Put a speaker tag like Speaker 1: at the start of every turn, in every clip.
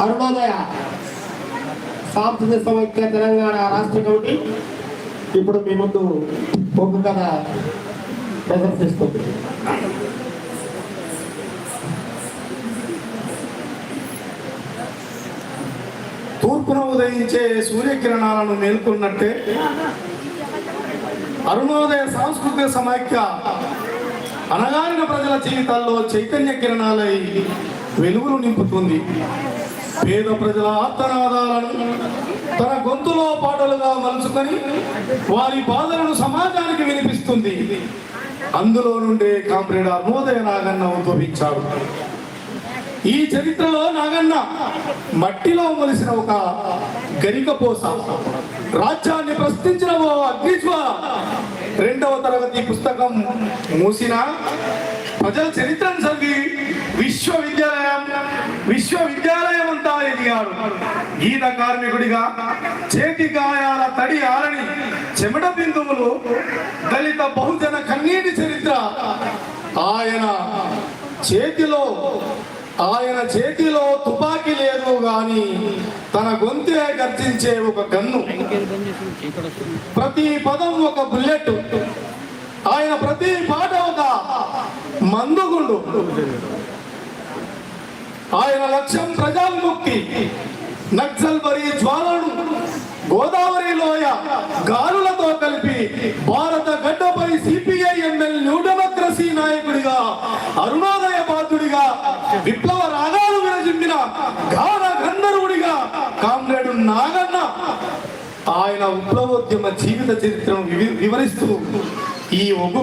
Speaker 1: అరుణోదయ సాంస్కృతిక సమైక్య తెలంగాణ రాష్ట్ర కమిటీ ఇప్పుడు మీ ముందు ఒక కథ ప్రదర్శిస్తుంది.
Speaker 2: తూర్పున ఉదయించే సూర్యకిరణాలను మేల్కొన్నట్టే అరుణోదయ సాంస్కృతిక సమైక్య అనగారిన ప్రజల జీవితాల్లో చైతన్య కిరణాలై వెలుగులు నింపుతుంది. పేద ప్రజల ఆర్తనాదాలను తన గొంతులో పాటలుగా మలుచుకొని వారి బాధలను సమాజానికి వినిపిస్తుంది. అందులో నుండే కామ్రేడ్ అరుణోదయ నాగన్న ఉద్భవించాడు. ఈ చరిత్రలో నాగన్న మట్టిలో మొలిసిన ఒక గరికపోస, రాజ్యాన్ని ప్రశ్నించిన ఓ అగ్నిజ్వాల. 2వ తరగతి పుస్తకం మూసిన ప్రజల చరిత్రను చదివి విశ్వవిద్యాలయం అంతా ఎదిగాడు. గీత కార్మికుడిగా చేతి గాయాల తడి ఆరని చెమట బిందువులు దళిత బహుజన కన్నీటి చరిత్ర. ఆయన చేతిలో తుపాకీ లేదు గాని తన గొంతే గర్జించే ఒక గన్ను, ప్రతి పదం ఒక బుల్లెట్, ఆయన ప్రతి పాట ఒక మందుగుండు. ఆయన లక్ష్యం ప్రజా విముక్తి. నక్సల్ బరి జ్వాలను గోదావరి లోయ గాలులతో కలిపి భారత గడ్డపై సిపిఐ ఎంఎల్ న్యూ డెమోక్రసీ నాయకుడిగా, అరుణోదయ బాధుడిగా, విప్లవ రాగాలు విరజిమ్మిన గాన గంధర్వుడిగా కామ్రేడు నాగన్న ఆయన విప్లవోద్యమ జీవిత చరిత్రను వివరిస్తూ ఈ ఒగ్గు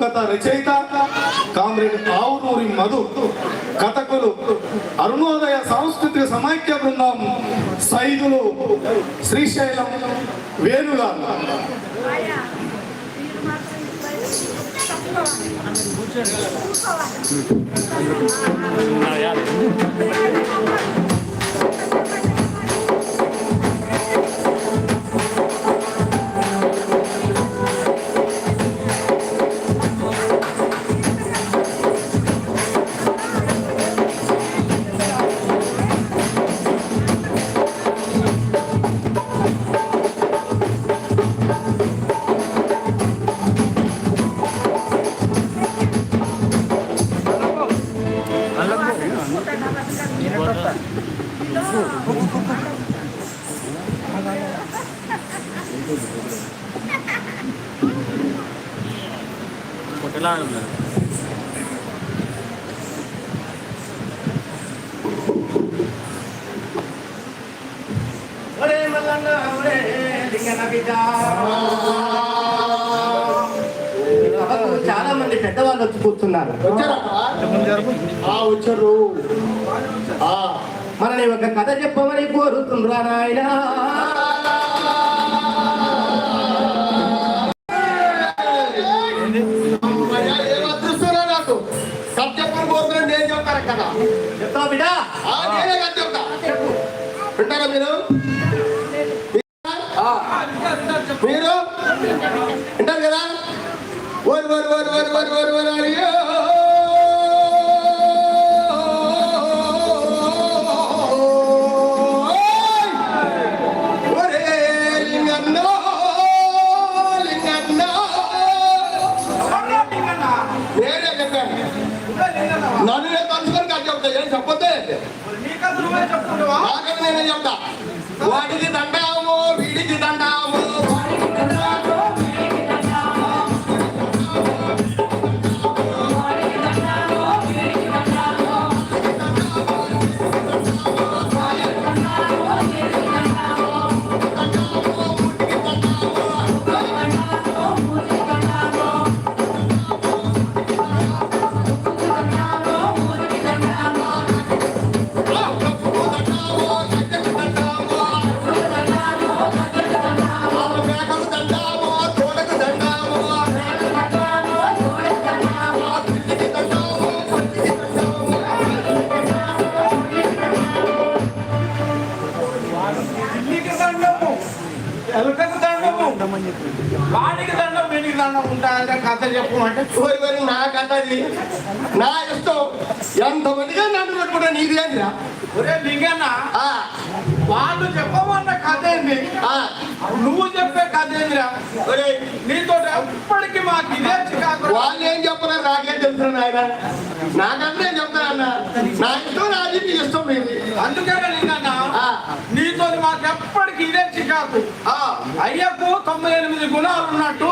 Speaker 2: కథ రచయిత కామ్రేడ్ ఆవునూరి మధు, కథకులు అరుణోదయ సాంస్కృతిక సమైక్య బృందం సైదులు శ్రీశైలం వేణుగారు.
Speaker 1: చాలా మంది పెద్దవాళ్ళు వచ్చి కూర్చున్నారు. వచ్చారు. మనని ఒక కథ చెప్పమని కోరుతుండ్రా నాయనా. చెప్తావా బిడ్డా? వింటారా మీరు? మీరు వింటారు కదా?
Speaker 2: నన్ను నేను కలుసుకొని కాదు చెప్తా. ఏం చెప్పొద్దే నేనే చెప్తా. వాటికి దండాము, వీడికి దండాము.
Speaker 3: వాడికి దండం వీడికి దండం ఉంటాయంటే కథ చెప్పమంటే
Speaker 2: ఓరి నా కథ అది నా ఇష్టం ఎంతమందిగా నన్ను పెట్టుకుంటా నీదేంద్రా
Speaker 3: ఒరే లింగన్న వాళ్ళు చెప్పమన్న కథ ఏంది నువ్వు చెప్పే కథ ఏందిరా
Speaker 2: ఒరే
Speaker 3: నీతో ఎప్పటికీ మాకు ఇదే చికాకు
Speaker 2: వాళ్ళు ఏం చెప్పలేదు నాకేం తెలుసు నాయన నాకంటే నేను చెప్తానన్న నా ఇష్టం నాది నీ ఇష్టం మీది
Speaker 3: అందుకనే లింగన్న నీతో మాకు ఎప్పటికీ ఇదే చికాకు అయ్యకు 98 గుణాలు ఉన్నట్టు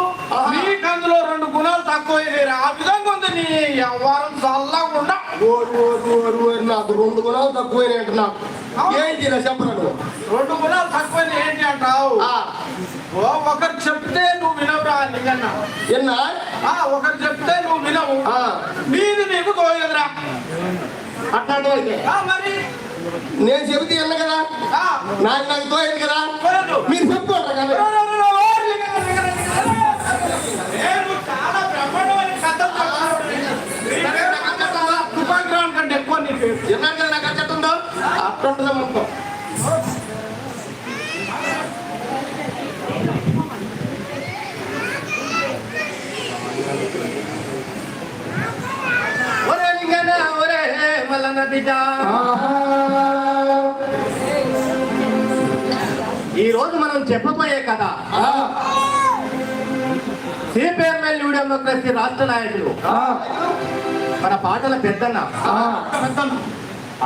Speaker 3: నీకు అందులో 2 గుణాలు తక్కువ ఆ విధంగా ఉంది నీ వ్యవహారం చల్లకుండా
Speaker 2: ఓరు నాకు 2 గుణాలు తక్కువైనట్టు నాకు ఏంటి ఇలా చెప్పను
Speaker 3: 2 గుణాలు తక్కువైన ఏంటి అంటావు ఒకరు చెప్తే నువ్వు వినవురా లింగన్న
Speaker 2: ఎన్నా
Speaker 3: ఒకరు చెప్తే నువ్వు వినవు నీది నీకు తోయదురా
Speaker 2: అట్లాంటి అయితే
Speaker 3: మరి
Speaker 2: నేను చెబితే విన్న కదా నాకు తోయదు కదా మీరు చెప్పుకోండి కదా
Speaker 3: నేను చాలా బ్రహ్మాండమైన కథలు తుపాగ్రహం కంటే ఎక్కువ నీకు
Speaker 2: విన్నాను కదా నాకు అట్లా ఉందో అట్లా ఉంటుందా మొత్తం
Speaker 3: ఒరే లింగన్న ఒరే మల్లన్న బిడ్డ ఈ రోజు మనం చెప్పబోయే కథ సిపిఎంఎల్ న్యూ డెమోక్రసీ రాష్ట్ర నాయకులు మన పాటల పెద్దన్న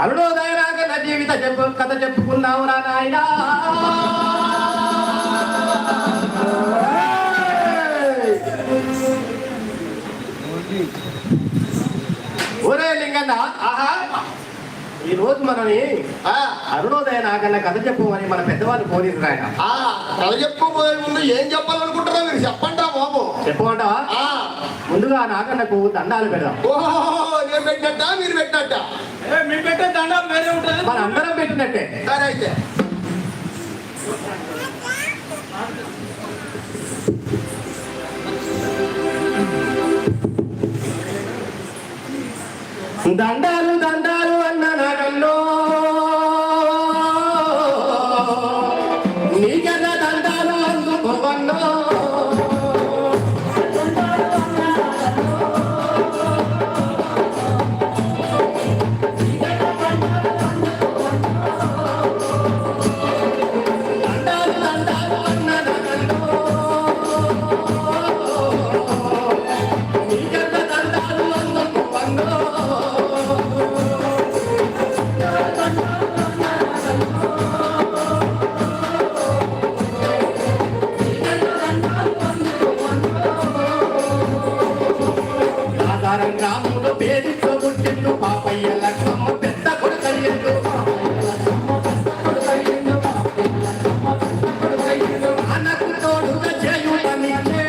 Speaker 3: అరుణోదయ రాగల జీవిత కథ చెప్పుకున్నావు రా నాయనా ఒరే లింగన్న ఈ రోజు మనని అరుణోదయ నాగన్న కథ చెప్పమని మన పెద్దవాళ్ళు కోరిరు ఆయన
Speaker 2: కథ చెప్పుకోబోయే ముందు ఏం చెప్పాలనుకుంటారో మీరు చెప్పండి బాబు
Speaker 3: చెప్పమంటావా ముందుగా నాగన్నకు దండాలు పెడదాం
Speaker 2: ఓహో నేను పెట్టినట్ట మీరు పెట్టినట్ట
Speaker 3: మేము పెట్టే దండాలు వేరే ఉంటుంది మన అందరం పెట్టినట్టే
Speaker 2: సరే అయితే
Speaker 3: దండాలు దండాలు అన్న నాగల్లో నీకన్న దండాలు అందుకోవన్నో దండాలు దండాలు అన్న నాగల్లో నీకన్న దండాలు అందుకోవన్నో సాధారణ గ్రామంలో పేరుతో పుట్టిండు పాపయ్య లక్ష్మమ్మ పెద్ద కొడుకయ్యిండు అన్నకు తోడుగా చేయుటనిచ్చే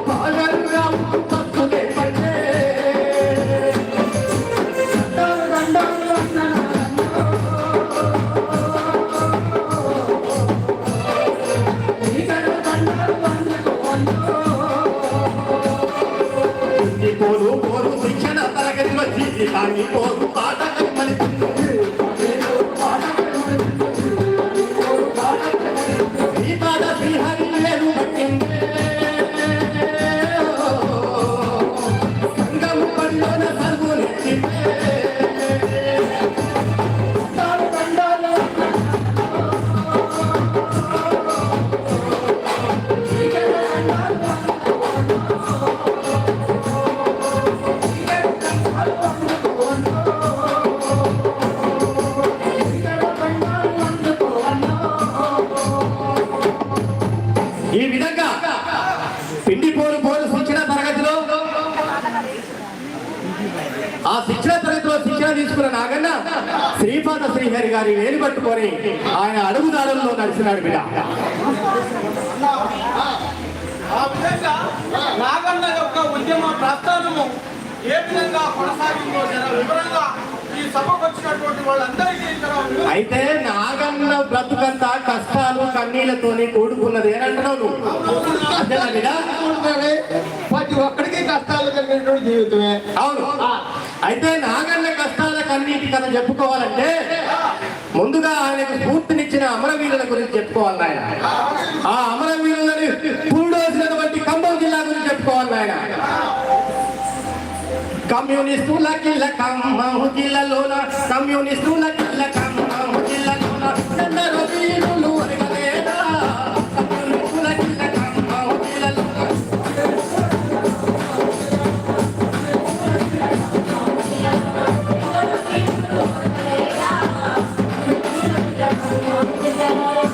Speaker 3: పాలరు గ్రామం తప్పులే పట్టే పోరు పోరు శిక్షణ తరగతిలో జీవితాన్ని పోరు పాట ఈ పాట శ్రీహరి లేరు పట్టిందే సంగము పడిలోన సరుగు నెట్టిందే ఈ విధంగా పిండి పోరు పోరు శిక్షణ తరగతిలో ఆ శిక్షణ తరగతిలో శిక్షణ తీసుకున్న నాగన్న శ్రీపాద శ్రీహరి గారి వేలు పట్టుకొని ఆయన అడుగుదారుల్లో నడిచినాడు బిడ్డ ఆ విధంగా నాగన్న యొక్క ఉద్యమ ప్రస్థానము ఏ విధంగా కొనసాగిందో వివరంగా ఈ సభకు వచ్చినటువంటి వాళ్ళందరికీ అయితే నాగన్న బ్రతుకంతా కష్టాలు కన్నీళ్లతోని కూడుకున్నది ఏనంటున్నావు నువ్వు అంతేనా బిడ్డ
Speaker 2: ప్రతి ఒక్కడికి కష్టాలు కలిగినటువంటి జీవితమే
Speaker 3: అవును అయితే నాగన్న కష్టాల కన్నీటి కథ చెప్పుకోవాలంటే
Speaker 2: ముందుగా ఆయనకు స్ఫూర్తినిచ్చిన అమరవీరుల గురించి చెప్పుకోవాలి ఆయన. ఆ అమరవీరులని పూడోసినటువంటి ఖమ్మం జిల్లా గురించి చెప్పుకోవాలి ఆయన. కమ్యూనిస్టుల కిల్ల ఖమ్మం జిల్లాలోన, కమ్యూనిస్టుల కిల్ల ఖమ్మం జిల్లాలోన ఎందరో వీరులు అరగలేదా, కమ్యూనిస్టుల కిల్ల ఖమ్మం జిల్లాలోన.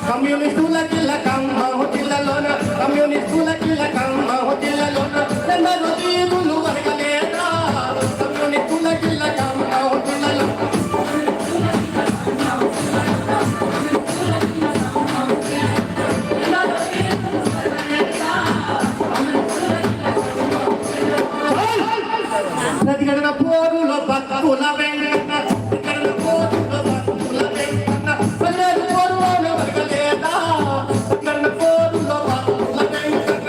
Speaker 2: కమ్యూనిస్టుల కిల్ల ఖమ్మం జిల్లాలోన, కమ్యూనిస్టుల కిల్ల ఖమ్మం జిల్లాలోన ఎందరో వీరులు అరగలేదా, కమ్యూనిస్టుల కిల్ల ఖమ్మం జిల్లాలోన. ప్రతిఘటన పోరులో బతుకుల వెంకన్న, ప్రతిఘటన పోరులో బతుకుల వెంకన్న, ప్రజల పోరులో వెలగలేదా, ప్రతిఘటన పోరులో బతుకుల వెంకన్న.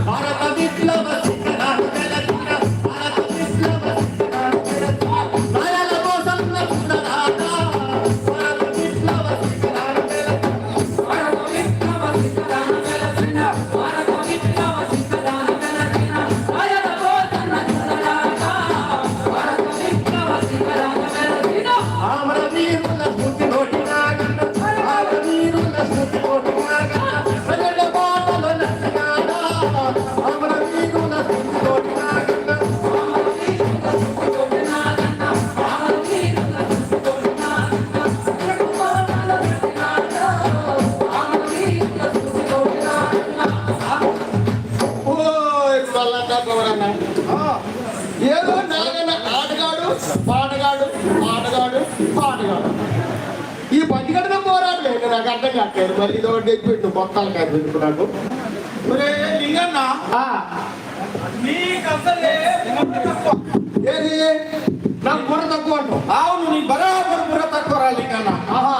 Speaker 2: భారత విప్లవ శిఖరాలు వెలసిన, భారత విప్లవ శిఖరాలు వెలసిన, రాయల కోసం నడుచురాదా, భారత విప్లవ శిఖరాలు వెలసిన. అమరవీరుల స్ఫూర్తి నోటి నాగన్న, అమరవీరుల స్ఫూర్తి నోటి నాగన్న, ప్రజల బాటలో నడిచినాడా, అమరవీరుల స్ఫూర్తి నోటి నాగన్న.
Speaker 1: ఏదో నాగన్న ఆటగాడు పాటగాడు ఆటగాడు పాటగాడు ఈ పట్టుకడిన పోరాడు నాకు అర్థం కావట్లేదు. మరి ఇది ఒకటి తెచ్చిపెట్టు బొత్తాలు కాదు ఎందుకు నాకు.
Speaker 3: ఒరే లింగన్న, నీకు అసలే బుర్ర తక్కువ.
Speaker 1: ఏది నాకు బుర్ర తక్కువ అంటావు?
Speaker 3: అవును, నీ బరాబర్ బుర్ర తక్కువ రా లింగన్న.
Speaker 1: ఆహా,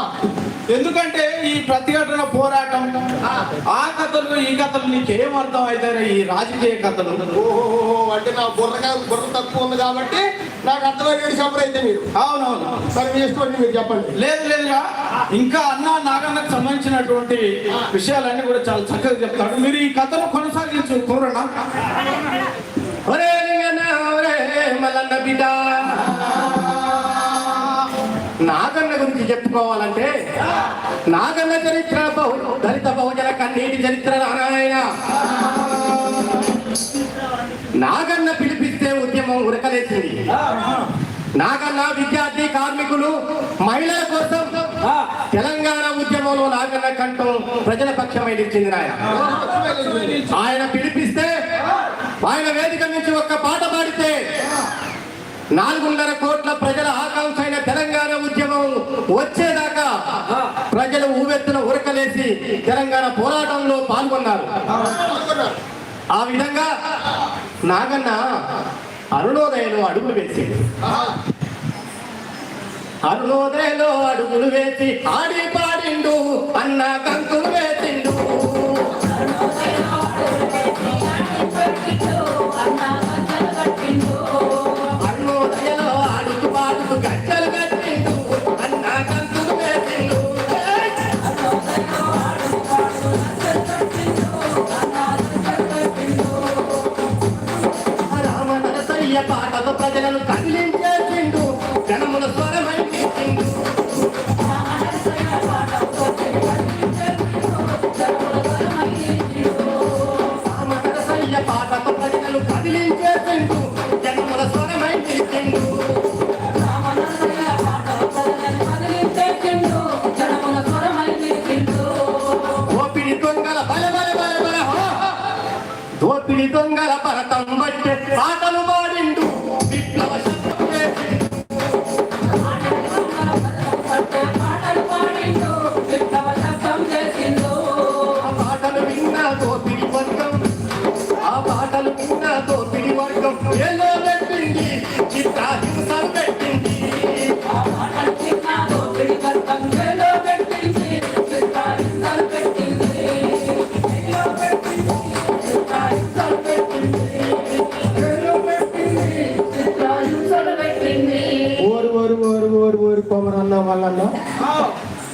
Speaker 3: ఎందుకంటే ఈ ప్రతిఘటన పోరాటం, ఆ కథలు ఈ కథలు నీకేం అర్థం అవుతాయి? ఈ రాజకీయ కథలు.
Speaker 1: ఓహో, అంటే నా బుర్ర తక్కువ ఉంది కాబట్టి నాకు అర్థమయ్యేది చెప్పరైతే మీరు.
Speaker 3: అవునవును,
Speaker 1: సరే చేసుకోండి, మీరు చెప్పండి.
Speaker 3: లేదు లేదురా, ఇంకా అన్న నాగన్నకు సంబంధించినటువంటి విషయాలన్నీ కూడా చాలా చక్కగా చెప్తాడు. మీరు ఈ కథను కొనసాగించు కోరనా?
Speaker 2: ఒరే లింగన్న, ఒరే మల్లన్న బిడ్డ, నాగన్న గురించి చెప్పుకోవాలంటే నాగన్న చరిత్ర దళిత బహుజన కన్నీటి చరిత్ర నారాయణ. నాగన్న పిలిపిస్తే ఉద్యమం ఉరకలేసింది. నాగన్న విద్యార్థి కార్మికులు మహిళల కోసం తెలంగాణ ఉద్యమంలో నాగన్న కంఠం ప్రజల పక్షమై నిలిచింది. ఆయన పిలిపిస్తే ఆయన వేదిక నుంచి ఒక్క పాట పాడితే 4.5 కోట్ల ప్రజల ఆకాంక్ష అయిన తెలంగాణ ఉద్యమం వచ్చేదాకా ప్రజలు ఊవెత్తున ఉరకలేసి తెలంగాణ పోరాటంలో పాల్గొన్నారు. ఆ విధంగా నాగన్న అరుణోదయలో అడుగులు వేసింది. అరుణోదయలో అడుగులు వేసి ఆడి పాడిండు, అన్న కంకులు వేసిండు. అరుణోదయలో ఆడుతూ పాడుతూ గజ్జలు కట్టిండు, అన్న కంకులు వేసిండు. రామనరసయ్య పాటతో ప్రజలను కదిలించేసిండు, జనముల స్వరమై తీసిండు. రామనరసయ్య పాటతో ప్రజలను కదిలించేసిండు, జనముల స్వరమై తీసిండు. దోపిడి దొంగల బల బల బల బల హో, దోపిడి దొంగల భరతం బట్టే పాటలు పాడిండు, విప్లవ శబ్దం చేసిండు. ఆ పాటలు విన్నా దోపిడి వర్గం, ఆ పాటలు విన్నా దోపిడి వర్గం ఎల్లో పెట్టింది, చిత్రాహింసలు పెట్టింది.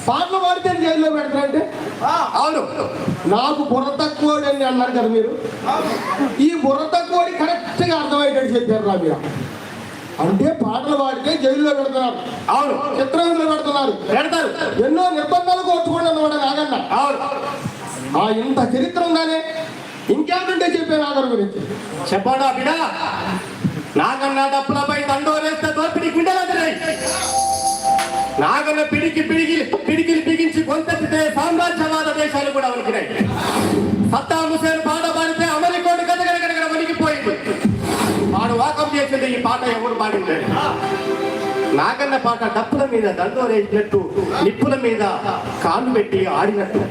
Speaker 1: పాటలు పాడితే జైల్లో పెడతారంటే
Speaker 2: అవును.
Speaker 1: నాకు బుర్ర తక్కువోడు అని అన్నారు కదా మీరు. ఈ బుర్ర తక్కువోడి కరెక్ట్ గా అర్థమయ్యేటట్టు చెప్పారు రా మీరు. అంటే పాటలు పాడితే జైల్లో పెడుతున్నారు,
Speaker 2: అవును,
Speaker 1: చిత్రహింసలు పెడతారు, ఎన్నో నిర్బంధాలు కోర్చుకోండి అన్నమాట నాగన్న.
Speaker 2: అవును.
Speaker 1: ఇంత చరిత్ర ఉందానే ఇంకేమంటే చెప్పే నాగర్ గురించి
Speaker 2: చెప్పాడా బిడ్డ? నాగన్న డప్పులపై దండోరేస్తే దోపిడి గుండెలదిరాయి. నాగన్న పిడికిలి బిగించి గొంతెత్తితే సామ్రాజ్యవాద దేశాలు కూడా వణికినాయి. సద్దాం హుసేన్ పాట పాడితే అమెరికోటి గదగడగడగడ వణికిపోయింది. వాడు వాకం చేసింది ఈ పాట ఎవరు పాడింది? నాగన్న పాట డప్పుల మీద దండోరేసినట్టు, నిప్పుల మీద కాళ్ళు పెట్టి ఆడినట్టు.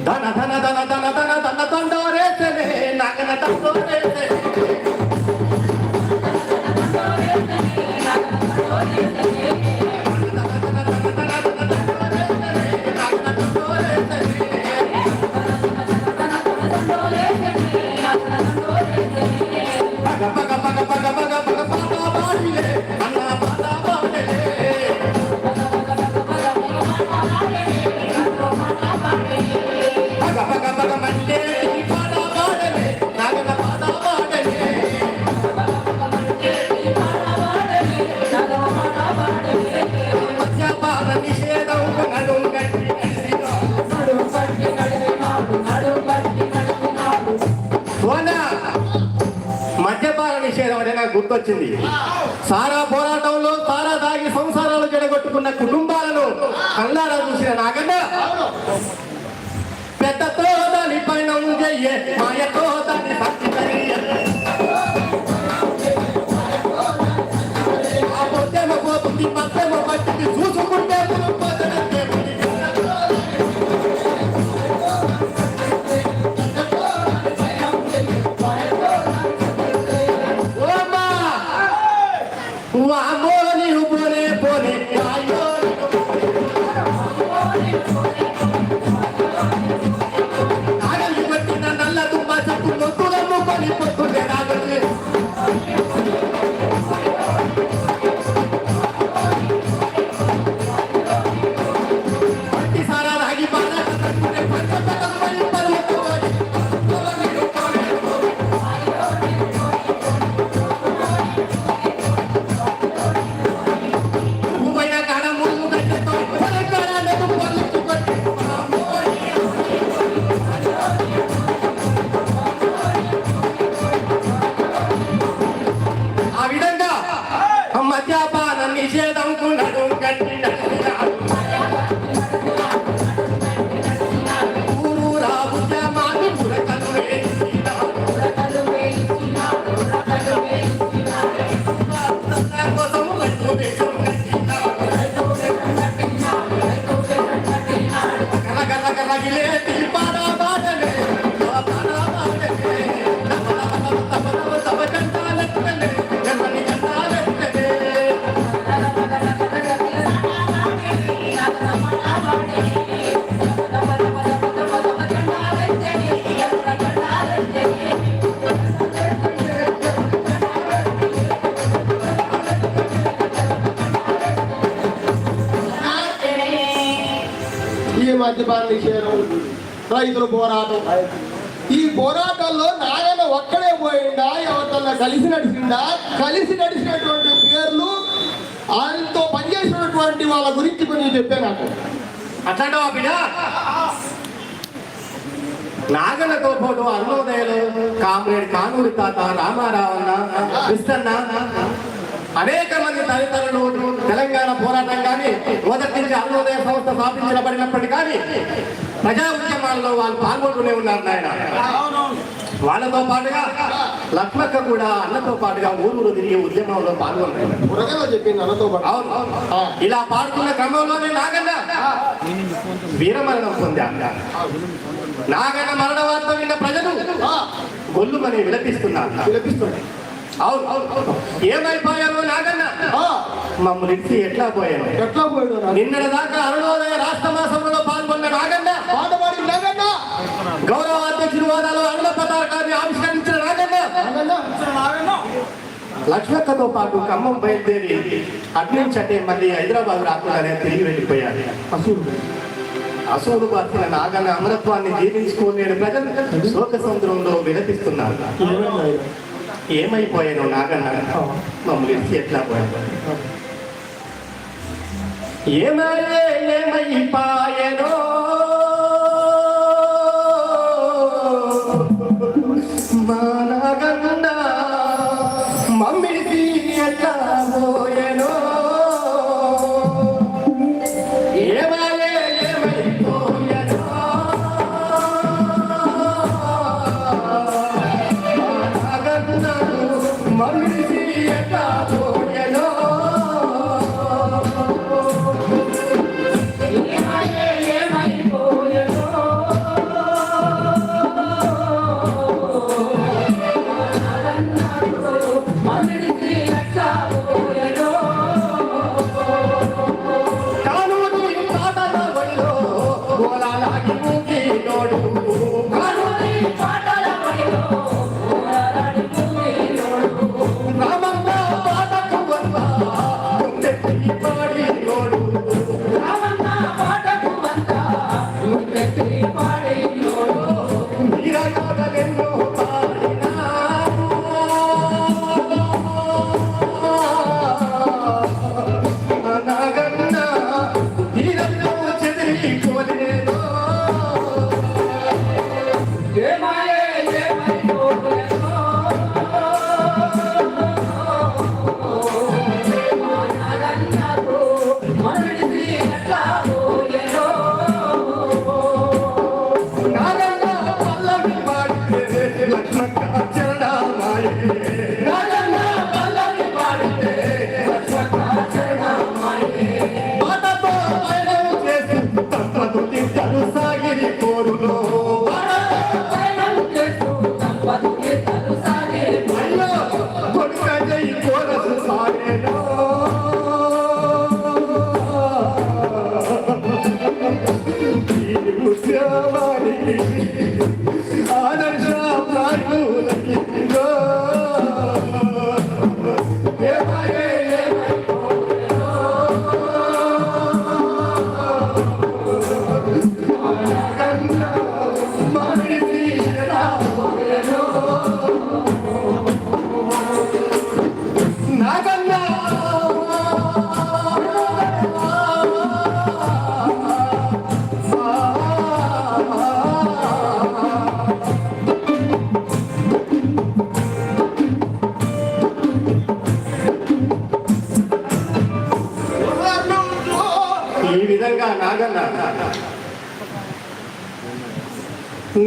Speaker 2: ధన ధన ధన ధన ధన ధన దండోరేసలే నాగన్న దండోరేసలే. మద్యపాన నిషేధం అనే నాకు గుర్తొచ్చింది. సారా పోరాటంలో సారా దాగి సంసారాలు జడగొట్టుకున్న కుటుంబాలను కళ్ళారా చూసిన నాగన్న పెద్దతో దాని పైన చెయ్యే మాయతో దాన్ని భక్తి పోతుంది పత్తేమో పట్టింది చూసుకుంటే నిషేధం
Speaker 1: మద్యపాన నిషేధం, రైతుల పోరాటం. ఈ పోరాటంలో నాయన ఒక్కడే పోయిందా, ఎవరితో కలిసి నడిచిందా? కలిసి నడిచినటువంటి పేర్లు, ఆయనతో పనిచేసినటువంటి వాళ్ళ గురించి కొంచెం చెప్పే నాకు.
Speaker 2: అట్లాంటి బిడ్డ నాగన్నతో పాటు అరుణోదయలు, కామ్రేడ్ కానూరి తాత, రామారావన్న, కృష్ణన్న, అనేక మంది తల్లిదండ్రులు తెలంగాణ పోరాటం కానీ మొదటి నుంచి అరుణోదయ సంస్థ స్థాపించబడినప్పటికీ కానీ ప్రజా ఉద్యమాల్లో వాళ్ళు పాల్గొంటూనే ఉన్నారు నాయన. వాళ్ళతో పాటుగా లక్ష్మక్క కూడా అన్నతో పాటుగా ఊరు తిరిగి ఉద్యమంలో పాల్గొన్నారు.
Speaker 1: చెప్పింది అన్నతో పాటు.
Speaker 2: అవును. ఇలా పాడుతున్న క్రమంలోనే నాగన్న వీరమరణం పొందారు. నాగన్న మరణ వార్త విన్న ప్రజలు గొల్లుమని విలపిస్తున్నారు. అవును. ఏమైపోయారు నాగన్న? మమ్మల్ని ఇచ్చి ఎట్లా పోయాను? నిన్నటి దాకా అరుణోదయ రాష్ట్ర మాసంలో పాల్గొన్న నాగన్న, గౌరవ అధ్యక్షుడు హోదాలో అరుణ పతాకాన్ని ఆవిష్కరించిన నాగన్న లక్ష్మక్కతో పాటు ఖమ్మం బయలుదేరి అట్నుంచి అంటే మళ్ళీ హైదరాబాద్ రాకుండానే తిరిగి వెళ్ళిపోయారు. అసూలు బాసిన నాగన్న అమరత్వాన్ని జీవించుకోలేని ప్రజలు శోక సముద్రంలో విలపిస్తున్నారు. ఏమైపోయాను నాగన్న, మమ్మల్ని ఇచ్చి ఎట్లా పోయాను? ఏమైపాయనో మా నాగన్న మమ్మీకి ఎట్లా పోయానో?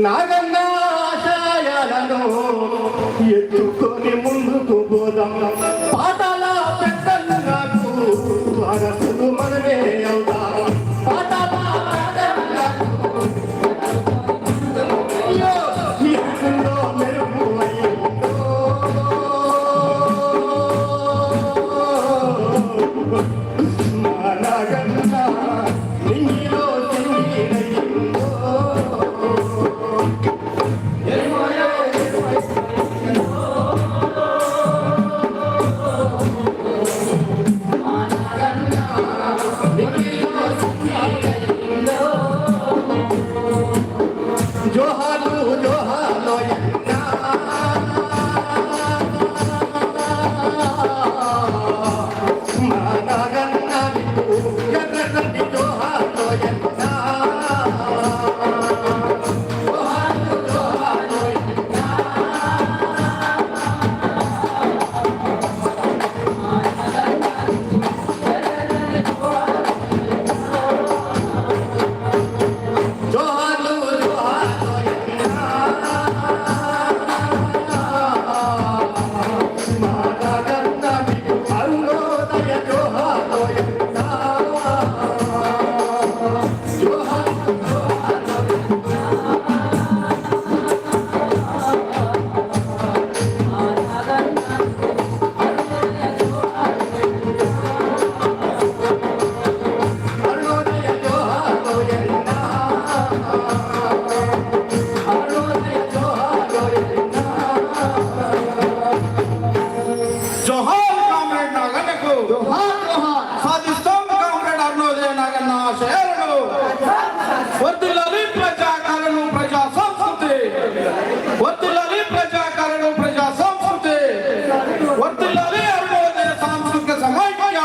Speaker 2: నాగన్న ఆశయాలను ఎత్తుకొని ముందుకు పోదాం. పాఠాల పెద్దలు నాకు వారసులు మనమే అవుతాం. పాఠాల పెద్దలు మెరుగు అయ్యిందో మా నాగన్న నింగిలో తిరిగినయ్యిందో.
Speaker 3: ఆశయాలను వర్ధిల్లాలి ప్రజాకరణం ప్రజా సంస్కృతి వర్ధిల్లాలి ప్రజాకరణం ప్రజా సంస్కృతి వర్ధిల్లాలి అరుణోదయ సాంస్కృతిక సమైక్య